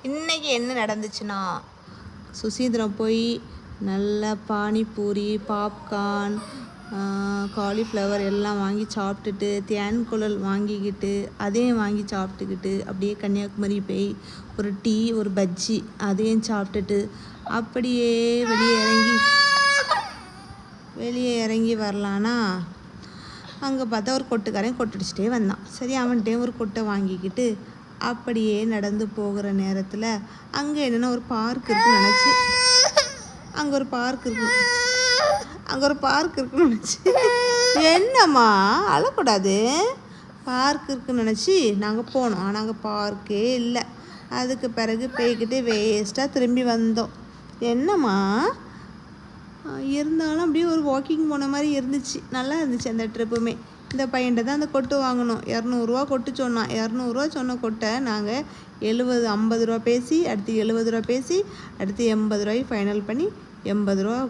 இன்றைக்கி என்ன நடந்துச்சுன்னா, சுசீந்திரம் போய் நல்ல பானிபூரி, பாப்கார்ன், காலிஃப்ளவர் எல்லாம் வாங்கி சாப்பிட்டுட்டு, தேன்குழல் வாங்கிக்கிட்டு அதையும் வாங்கி சாப்பிட்டுக்கிட்டு அப்படியே கன்னியாகுமரி போய் ஒரு டீ, ஒரு பஜ்ஜி அதையும் சாப்பிட்டுட்டு அப்படியே வெளியே இறங்கி வரலான்னா, அங்கே பார்த்தா ஒரு கொட்டுக்காரன் கொட்டடிச்சிட்டே வந்தான். சரி, அவன்கிட்டையும் ஒரு கொட்டை வாங்கிக்கிட்டு அப்படியே நடந்து போகிற நேரத்தில் அங்கே என்னென்னா ஒரு பார்க் இருக்குன்னு நினச்சி அங்கே ஒரு பார்க் இருக்குன்னு நினச்சி என்னம்மா அழக்கூடாது, பார்க் இருக்குன்னு நினச்சி நாங்கள் போனோம். ஆனால் அங்கே பார்க்கே இல்லை. அதுக்கு பிறகு போய்கிட்டு வேஸ்ட்டாக திரும்பி வந்தோம். என்னம்மா இருந்தாலும் அப்படியே ஒரு வாக்கிங் போன மாதிரி இருந்துச்சு. நல்லா இருந்துச்சு அந்த ட்ரிப்புமே. இந்த பையன்கிட்ட தான் அந்த கொட்டு வாங்கினோம். 200 கொட்டு சொன்னான். 200 சொன்ன கொட்டை நாங்கள் 50 ரூபா பேசி, அடுத்து 70 ரூபா பேசி, அடுத்து 80 ரூபாய்க்கு ஃபைனல் பண்ணி 80 ரூபா